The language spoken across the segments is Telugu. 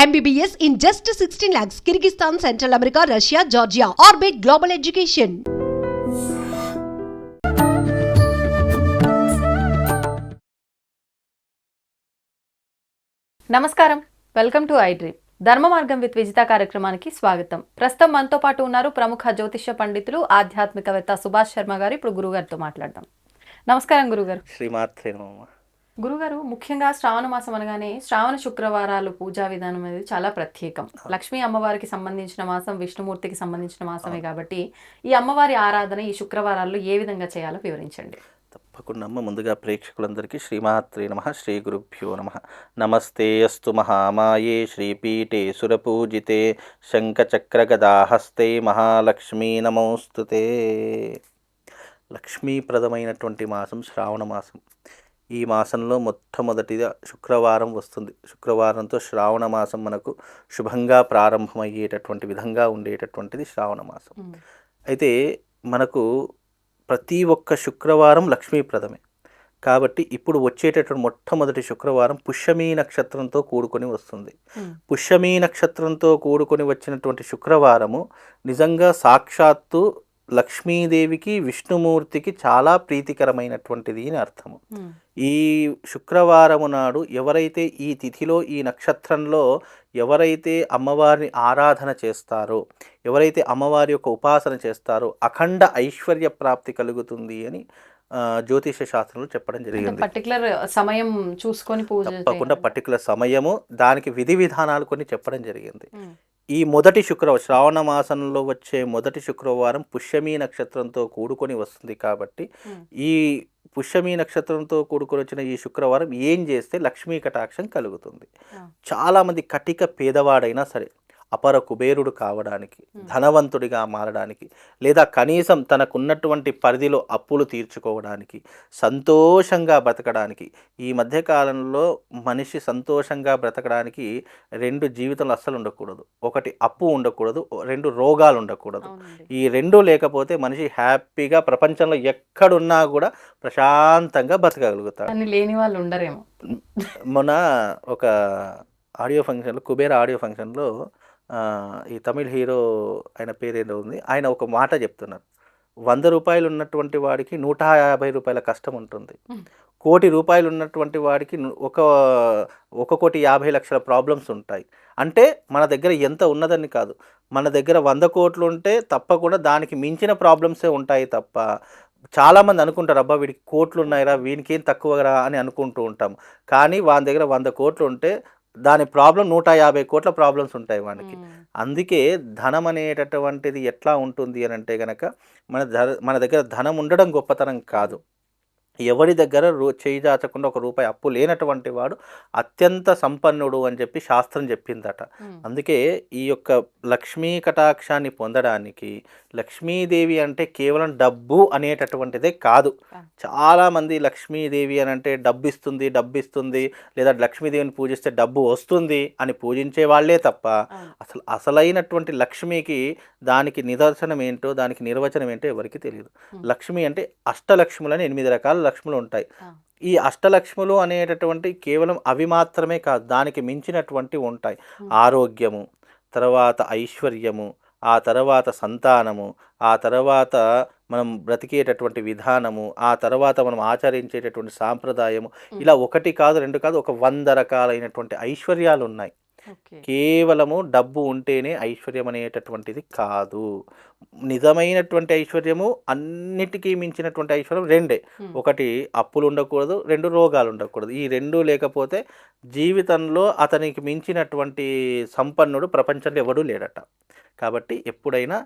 MBBS in just 16 lakhs. Kyrgyzstan, Central America, Russia, Georgia. Orbit Global Education. నమస్కారం, వెల్కమ్ టు ఐ డ్రీమ్. ధర్మ మార్గం విత్ విజిత కార్యక్రమానికి స్వాగతం. ప్రస్తుతం మనతో పాటు ఉన్నారు ప్రముఖ జ్యోతిష్య పండితులు, ఆధ్యాత్మికవేత్త సుభాష్ శర్మ గారు. ఇప్పుడు గురుగారితో మాట్లాడదాం. నమస్కారం గురుగారు. శ్రీమాత్రే నమః. గురుగారు, ముఖ్యంగా శ్రావణ మాసం అనగానే శ్రావణ శుక్రవారాలు పూజా విధానం అనేది చాలా ప్రత్యేకం. లక్ష్మీ అమ్మవారికి సంబంధించిన మాసం, విష్ణుమూర్తికి సంబంధించిన మాసమే కాబట్టి ఈ అమ్మవారి ఆరాధన ఈ శుక్రవారాల్లో ఏ విధంగా చేయాలో వివరించండి. తప్పకుండా అమ్మ. ముందుగా ప్రేక్షకులందరికీ శ్రీమాత్రే నమః, శ్రీ గురుభ్యో నమః. నమస్తే అస్తు మహామాయే శ్రీపీఠే సురపూజితే శంఖచక్రగదాహస్తే మహాలక్ష్మీ నమోస్తుతే. లక్ష్మీప్రదమైనటువంటి మాసం శ్రావణ మాసం. ఈ మాసంలో మొట్టమొదటిగా శుక్రవారం వస్తుంది. శుక్రవారంతో శ్రావణ మాసం మనకు శుభంగా ప్రారంభమయ్యేటటువంటి విధంగా ఉండేటటువంటిది శ్రావణ మాసం. అయితే మనకు ప్రతి ఒక్క శుక్రవారం లక్ష్మీప్రదమే కాబట్టి ఇప్పుడు వచ్చేటటువంటి మొట్టమొదటి శుక్రవారం పుష్యమీ నక్షత్రంతో కూడుకొని వస్తుంది. పుష్యమీ నక్షత్రంతో కూడుకొని వచ్చినటువంటి శుక్రవారము నిజంగా సాక్షాత్తు లక్ష్మీదేవికి, విష్ణుమూర్తికి చాలా ప్రీతికరమైనటువంటిది అని అర్థము. ఈ శుక్రవారము నాడు ఎవరైతే ఈ తిథిలో, ఈ నక్షత్రంలో ఎవరైతే అమ్మవారిని ఆరాధన చేస్తారో, ఎవరైతే అమ్మవారి యొక్క ఉపాసన చేస్తారో అఖండ ఐశ్వర్య ప్రాప్తి కలుగుతుంది అని జ్యోతిష శాస్త్రంలో చెప్పడం జరిగింది. పర్టికులర్ సమయం చూసుకొని పూజ తప్పకుండా పర్టికులర్ సమయము, దానికి విధి విధానాలు కొన్ని చెప్పడం జరిగింది. ఈ మొదటి శుక్రవారం, శ్రావణ మాసంలో వచ్చే మొదటి శుక్రవారం పుష్యమీ నక్షత్రంతో కూడుకొని వస్తుంది కాబట్టి ఈ పుష్యమీ నక్షత్రంతో కూడుకొని వచ్చిన ఈ శుక్రవారం ఏం చేస్తే లక్ష్మీ కటాక్షం కలుగుతుంది. చాలామంది కటిక పేదవాడైనా సరే అపర కుబేరుడు కావడానికి, ధనవంతుడిగా మారడానికి, లేదా కనీసం తనకున్నటువంటి పరిధిలో అప్పులు తీర్చుకోవడానికి, సంతోషంగా బ్రతకడానికి, ఈ మధ్యకాలంలో మనిషి సంతోషంగా బ్రతకడానికి రెండు జీవితంలో అస్సలు ఉండకూడదు. ఒకటి అప్పు ఉండకూడదు, రెండు రోగాలు ఉండకూడదు. ఈ రెండు లేకపోతే మనిషి హ్యాపీగా ప్రపంచంలో ఎక్కడున్నా కూడా ప్రశాంతంగా బ్రతకగలుగుతాడు. లేని వాళ్ళు ఉండరేమో. మొన్న ఒక ఆడియో ఫంక్షన్లో, కుబేర ఆడియో ఫంక్షన్లో ఈ తమిళ్ హీరో, ఆయన పేరేదో ఉంది, ఆయన ఒక మాట చెప్తున్నారు. 100 రూపాయలు ఉన్నటువంటి వాడికి 150 రూపాయల కష్టం ఉంటుంది. 1 కోటి రూపాయలు ఉన్నటువంటి వాడికి 1,50,00,000 ప్రాబ్లమ్స్ ఉంటాయి. అంటే మన దగ్గర ఎంత ఉన్నదని కాదు, మన దగ్గర 100 కోట్లు ఉంటే తప్పకుండా దానికి మించిన ప్రాబ్లమ్సే ఉంటాయి తప్ప. చాలామంది అనుకుంటారు, అబ్బా వీడికి కోట్లు ఉన్నాయిరా, వీనికి ఏం తక్కువరా అని అనుకుంటూ ఉంటాం. కానీ వాని దగ్గర 100 కోట్లు ఉంటే దాని ప్రాబ్లం 150 కోట్ల ప్రాబ్లమ్స్ ఉంటాయి వానికి. అందుకే ధనం అనేటటువంటిది ఎట్లా ఉంటుంది అని అంటే కనుక మన దగ్గర ధనం ఉండడం గొప్పతనం కాదు. ఎవరి దగ్గర చేయి దాచకుండా 1 రూపాయి అప్పు లేనటువంటి వాడు అత్యంత సంపన్నుడు అని చెప్పి శాస్త్రం చెప్పిందట. అందుకే ఈ యొక్క లక్ష్మీ కటాక్షాన్ని పొందడానికి లక్ష్మీదేవి అంటే కేవలం డబ్బు అనేటటువంటిదే కాదు. చాలామంది లక్ష్మీదేవి అని అంటే డబ్బిస్తుంది, లేదా లక్ష్మీదేవిని పూజిస్తే డబ్బు వస్తుంది అని పూజించే వాళ్ళే తప్ప అసలైనటువంటి లక్ష్మికి దానికి నిదర్శనం ఏంటో, దానికి నిర్వచనం ఏంటో ఎవరికి తెలియదు. లక్ష్మి అంటే అష్టలక్ష్ములని 8 రకాల లక్ష్ములు ఉంటాయి. ఈ అష్టలక్ష్ములు అనేటటువంటి కేవలం అవి మాత్రమే కాదు, దానికి మించినటువంటి ఉంటాయి. ఆరోగ్యము, తర్వాత ఐశ్వర్యము, ఆ తర్వాత సంతానము, ఆ తర్వాత మనం బ్రతికేటటువంటి విధానము, ఆ తర్వాత మనం ఆచరించేటటువంటి సాంప్రదాయము, ఇలా 1 కాదు 2 కాదు, ఒక 100 రకాలైనటువంటి ఐశ్వర్యాలు ఉన్నాయి. కేవలము డబ్బు ఉంటేనే ఐశ్వర్యం అనేటటువంటిది కాదు. నిజమైనటువంటి ఐశ్వర్యము, అన్నిటికీ మించినటువంటి ఐశ్వర్యం రెండే. ఒకటి అప్పులు ఉండకూడదు, 2 రోగాలు ఉండకూడదు. ఈ 2 లేకపోతే జీవితంలో అతనికి మించినటువంటి సంపన్నుడు ప్రపంచంలో ఎవడూ లేడట. కాబట్టి ఎప్పుడైనా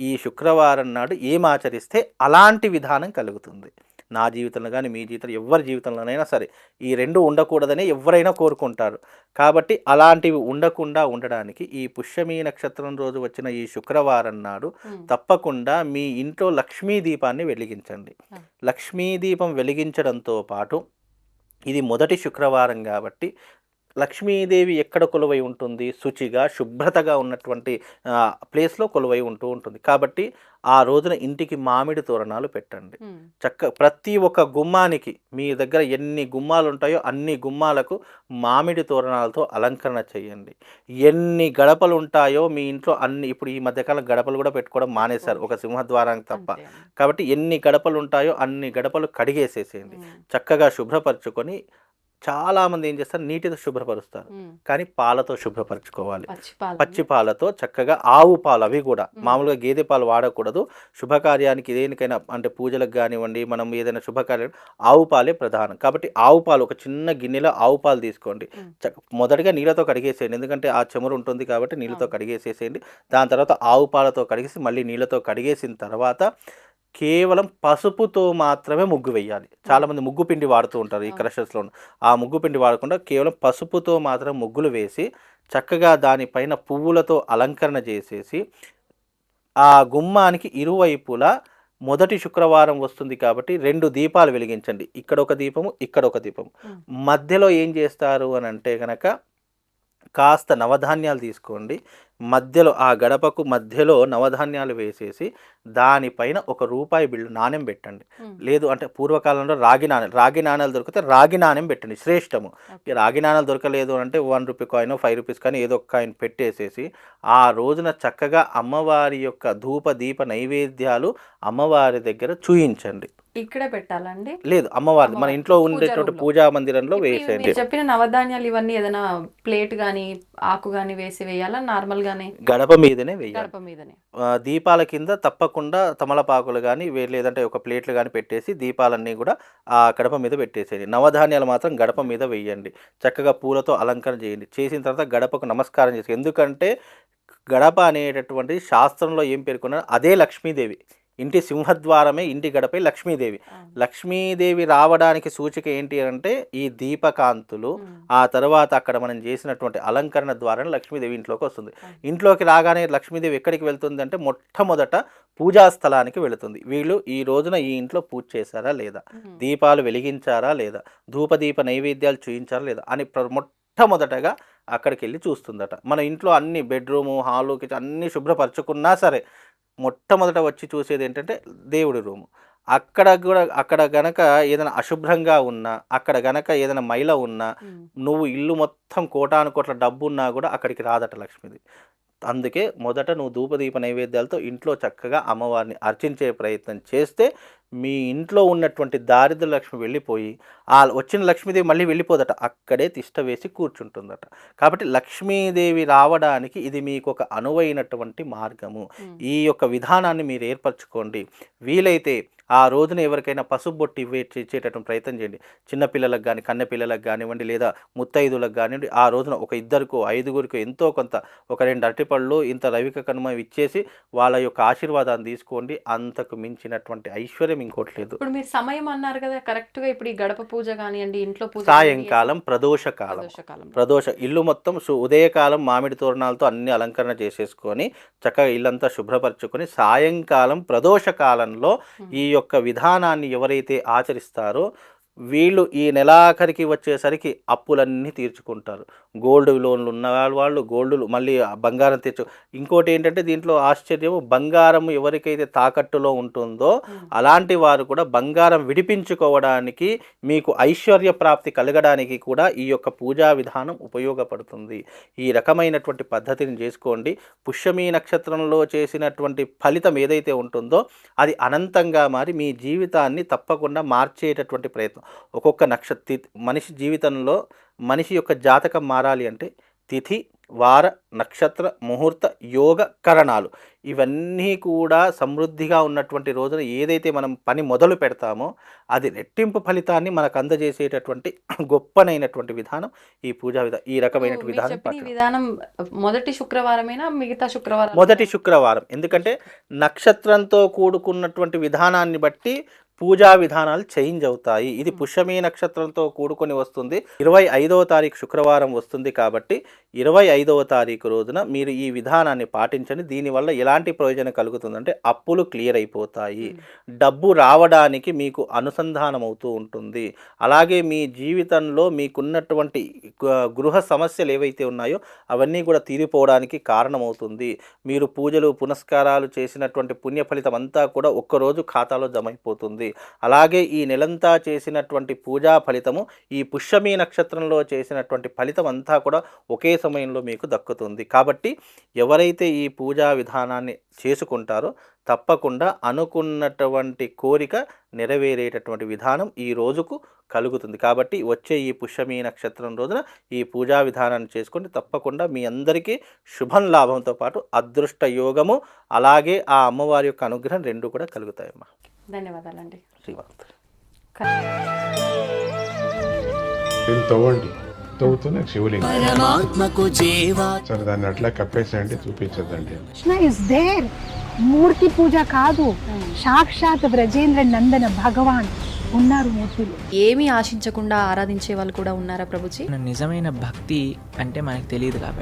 ఈ శుక్రవారం నాడు ఏం ఆచరిస్తే అలాంటి విధానం కలుగుతుంది. నా జీవితంలో కానీ, మీ జీవితంలో, ఎవరి జీవితంలోనైనా సరే ఈ 2 ఉండకూడదని ఎవరైనా కోరుకుంటారు. కాబట్టి అలాంటివి ఉండకుండా ఉండడానికి ఈ పుష్యమీ నక్షత్రం రోజు వచ్చిన ఈ శుక్రవారం నాడు తప్పకుండా మీ ఇంట్లో లక్ష్మీ దీపాన్ని వెలిగించండి. లక్ష్మీ దీపం వెలిగించడంతో పాటు ఇది మొదటి శుక్రవారం కాబట్టి లక్ష్మీదేవి ఎక్కడ కొలువై ఉంటుంది? శుచిగా, శుభ్రతగా ఉన్నటువంటి ప్లేస్‌లో కొలువై ఉంటుంది. కాబట్టి ఆ రోజున ఇంటికి మామిడి తోరణాలు పెట్టండి. ప్రతి ఒక్క గుమ్మానికి మీ దగ్గర ఎన్ని గుమ్మాలుంటాయో అన్ని గుమ్మాలకు మామిడి తోరణాలతో అలంకరణ చేయండి. ఎన్ని గడపలుంటాయో మీ ఇంట్లో అన్ని, ఇప్పుడు ఈ మధ్యకాలం గడపలు కూడా పెట్టుకోవడం మానేశారు ఒక సింహద్వారానికి తప్ప. కాబట్టి ఎన్ని గడపలుంటాయో అన్ని గడపలు కడిగేసేసేయండి. చక్కగా శుభ్రపరచుకొని, చాలామంది ఏం చేస్తారు, నీటితో శుభ్రపరుస్తారు, కానీ పాలతో శుభ్రపరచుకోవాలి. పచ్చి పాలతో చక్కగా, ఆవు పాలు, అవి కూడా మామూలుగా గేదె పాలు వాడకూడదు. శుభకార్యానికి దేనికైనా, అంటే పూజలకు కానివ్వండి, మనం ఏదైనా శుభకార్యం, ఆవు పాలే ప్రధానం. కాబట్టి ఆవు పాలు, ఒక చిన్న గిన్నెలో ఆవు పాలు తీసుకోండి. మొదటిగా నీళ్ళతో కడిగేసేయండి, ఎందుకంటే ఆ చెమురు ఉంటుంది కాబట్టి నీళ్ళతో కడిగేసేసేయండి. దాని తర్వాత ఆవు పాలతో కడిగేసి మళ్ళీ నీళ్ళతో కడిగేసిన తర్వాత కేవలం పసుపుతో మాత్రమే ముగ్గు వేయాలి. చాలామంది ముగ్గు పిండి వాడుతూ ఉంటారు ఈ క్రషర్స్లో. ఆ ముగ్గు పిండి వాడకుండా కేవలం పసుపుతో మాత్రం ముగ్గులు వేసి చక్కగా దానిపైన పువ్వులతో అలంకరణ చేసేసి, ఆ గుమ్మానికి ఇరువైపులా మొదటి శుక్రవారం వస్తుంది కాబట్టి 2 దీపాలు వెలిగించండి. ఇక్కడ ఒక దీపము, ఇక్కడ ఒక దీపము. మధ్యలో ఏం చేస్తారు అని అంటే కనుక, కాస్త నవధాన్యాలు తీసుకోండి. మధ్యలో, ఆ గడపకు మధ్యలో నవధాన్యాలు వేసేసి దానిపైన ₹1 బిల్లు నాణ్యం పెట్టండి. లేదు అంటే పూర్వకాలంలో రాగి నాణ్యాలు దొరికితే రాగి నాణ్యం పెట్టండి, శ్రేష్టము. రాగి నాణ్యాలు దొరకలేదు అంటే ₹1 కాయిన్, ₹5 కాయిన్, ఏదో ఒక కాయిన్ పెట్టేసేసి ఆ రోజున చక్కగా అమ్మవారి యొక్క ధూప దీప నైవేద్యాలు అమ్మవారి దగ్గర చూయించండి. ఇక్కడే పెట్టాలండి? లేదు, అమ్మవారి మన ఇంట్లో ఉండేటువంటి పూజా మందిరంలో వేసేయండి. చెప్పిన నవధాన్యాలు ఇవన్నీ ఏదైనా ప్లేట్ గానీ ఆకు గానీ వేసి వేయాలా? నార్మల్ గానే గడప మీదనే వేయాలి. గడప మీదనే. దీపాల కింద తప్పకుండా తమలపాకులు కానీ, లేదంటే ఒక ప్లేట్లు కానీ పెట్టేసి దీపాలన్నీ కూడా ఆ గడప మీద పెట్టేసేయండి. నవధాన్యాలు మాత్రం గడప మీద వేయండి. చక్కగా పూలతో అలంకరణ చేయండి. చేసిన తర్వాత గడపకు నమస్కారం చేసి, ఎందుకంటే గడప అనేటటువంటి శాస్త్రంలో ఏం పేర్కొన్నారు, అదే లక్ష్మీదేవి. ఇంటి సింహద్వారమే ఇంటి గడపే లక్ష్మీదేవి. లక్ష్మీదేవి రావడానికి సూచిక ఏంటి అంటే ఈ దీపకాంతులు. ఆ తర్వాత అక్కడ మనం చేసినటువంటి అలంకరణ ద్వారా లక్ష్మీదేవి ఇంట్లోకి వస్తుంది. ఇంట్లోకి రాగానే లక్ష్మీదేవి ఎక్కడికి వెళ్తుంది అంటే మొట్టమొదట పూజా స్థలానికి వెళుతుంది. వీళ్ళు ఈ రోజున ఈ ఇంట్లో పూజ చేశారా లేదా, దీపాలు వెలిగించారా లేదా, ధూపదీప నైవేద్యాలు చూయించారా లేదా అని మొట్టమొదటగా అక్కడికి వెళ్ళి చూస్తుందట. మన ఇంట్లో అన్ని బెడ్రూము, హాలు, కిచెన్ అన్నీ శుభ్రపరచుకున్నా సరే మొట్టమొదట వచ్చి చూసేది ఏంటంటే దేవుడి రూము. అక్కడ గనక ఏదైనా అశుభ్రంగా ఉన్నా, అక్కడ గనక ఏదైనా మైల ఉన్నా, నువ్వు ఇల్లు మొత్తం కోటాను కోట్ల డబ్బు ఉన్నా కూడా అక్కడికి రాదట లక్ష్మీది. అందుకే మొదట నువ్వు ధూపదీప నైవేద్యాలతో ఇంట్లో చక్కగా అమ్మవారిని అర్చించే ప్రయత్నం చేస్తే మీ ఇంట్లో ఉన్నటువంటి దారిద్ర లక్ష్మి వెళ్ళిపోయి, ఆ వచ్చిన లక్ష్మీదేవి మళ్ళీ వెళ్ళిపోదట, అక్కడే తిష్ట వేసి కూర్చుంటుందట. కాబట్టి లక్ష్మీదేవి రావడానికి ఇది మీకు ఒక అనువైనటువంటి మార్గము. ఈ యొక్క విధానాన్ని మీరు ఏర్పరచుకోండి. వీలైతే ఆ రోజున ఎవరికైనా పసుపు బొట్టు ఇచ్చేటటువంటి ప్రయత్నం చేయండి. చిన్నపిల్లలకు కానీ, కన్నె పిల్లలకు కానివ్వండి, లేదా ముత్తైదులకు కానివ్వండి, ఆ రోజున ఒక 2కో 5గురికో ఎంతో కొంత, ఒక 2 అరటిపళ్ళు, ఇంత రవిక కనుమ ఇచ్చేసి వాళ్ళ యొక్క ఆశీర్వాదాన్ని తీసుకోండి. అంతకు మించినటువంటి ఐశ్వర్యం ఇంకోటి లేదు. ఇప్పుడు మీరు సమయం అన్నారు కదా, కరెక్ట్ గా ఇప్పుడు ఈ గడప పూజ కానివ్వండి, ఇంట్లో పూజ, సాయంకాలం ప్రదోషకాలం. ఇల్లు మొత్తం ఉదయకాలం మామిడి తోరణాలతో అన్ని అలంకరణ చేసేసుకొని చక్కగా ఇల్లంతా శుభ్రపరచుకొని, సాయంకాలం ప్రదోష కాలంలో ఈ యొక్క విధానాన్ని ఎవరైతే ఆచరిస్తారో వీళ్ళు ఈ నెలాఖరికి వచ్చేసరికి అప్పులన్నీ తీర్చుకుంటారు. గోల్డ్ లోన్లు ఉన్న వాళ్ళు గోల్డ్లు మళ్ళీ బంగారం ఇంకోటి ఏంటంటే దీంట్లో ఆశ్చర్యము, బంగారం ఎవరికైతే తాకట్టులో ఉంటుందో అలాంటి వారు కూడా బంగారం విడిపించుకోవడానికి, మీకు ఐశ్వర్య ప్రాప్తి కలగడానికి కూడా ఈ యొక్క పూజా విధానం ఉపయోగపడుతుంది. ఈ రకమైనటువంటి పద్ధతిని చేసుకోండి. పుష్యమీ నక్షత్రంలో చేసినటువంటి ఫలితం ఏదైతే ఉంటుందో అది అనంతంగా మారి మీ జీవితాన్ని తప్పకుండా మార్చేటటువంటి ప్రయత్నం. ఒక్కొక్క మనిషి జీవితంలో మనిషి యొక్క జాతకం మారాలి అంటే తిథి, వార, నక్షత్ర, ముహూర్త, యోగ, కరణాలు ఇవన్నీ కూడా సమృద్ధిగా ఉన్నటువంటి రోజున ఏదైతే మనం పని మొదలు పెడతామో అది రెట్టింపు ఫలితాన్ని మనకు అందజేసేటటువంటి గొప్పనైనటువంటి విధానం ఈ పూజా విధానం. ఈ రకమైన విధానం మొదటి శుక్రవారమేనా, మిగతా శుక్రవారం? మొదటి శుక్రవారం. ఎందుకంటే నక్షత్రంతో కూడుకున్నటువంటి విధానాన్ని బట్టి పూజా విధానాలు చేంజ్ అవుతాయి. ఇది పుష్యమి నక్షత్రంతో కూడుకొని వస్తుంది. 25వ తారీఖు శుక్రవారం వస్తుంది కాబట్టి 25వ తారీఖు రోజున మీరు ఈ విధానాన్ని పాటించండి. దీనివల్ల ఎలాంటి ప్రయోజనం కలుగుతుందంటే అప్పులు క్లియర్ అయిపోతాయి, డబ్బు రావడానికి మీకు అనుసంధానం అవుతూ ఉంటుంది. అలాగే మీ జీవితంలో మీకున్నటువంటి గృహ సమస్యలు ఏవైతే ఉన్నాయో అవన్నీ కూడా తీరిపోవడానికి కారణమవుతుంది. మీరు పూజలు పునస్కారాలు చేసినటువంటి పుణ్య ఫలితం అంతా కూడా ఒక్కరోజు ఖాతాలో జమ అయిపోతుంది. అలాగే ఈ నెలంతా చేసినటువంటి పూజా ఫలితము ఈ పుష్యమి నక్షత్రంలో చేసినటువంటి ఫలితం అంతా కూడా ఒకే సమయంలో మీకు దక్కుతుంది. కాబట్టి ఎవరైతే ఈ పూజా విధానాన్ని చేసుకుంటారో తప్పకుండా అనుకున్నటువంటి కోరిక నెరవేరేటటువంటి విధానం ఈ రోజుకు కలుగుతుంది. కాబట్టి వచ్చే ఈ పుష్యమి నక్షత్రం రోజున ఈ పూజా విధానాన్ని చేసుకుంటే తప్పకుండా మీ అందరికీ శుభం లాభంతో పాటు అదృష్ట యోగము అలాగే ఆ అమ్మవారి యొక్క అనుగ్రహం రెండు కూడా కలుగుతాయమ్మా. ధన్యవాదాలండి. శ్రీవార్త. దీన్ని తవ్వండి, తవ్వుతూనే శివలింగం. పరమాత్మకు జీవా సరే దాన్ని అట్లా కప్పేసేయండి, చూపించదండి. Krishna is there. మూర్తి పూజ కాదు, సాక్షాత్ బ్రజేంద్ర నందన భగవాన్ ఉన్నారు మూర్తిలో. ఏమీ ఆశించకుండా ఆరాధించే వాళ్ళు కూడా ఉన్నారా ప్రభుజీ? నిజమైన భక్తి అంటే మనకు తెలియదు కాబట్టి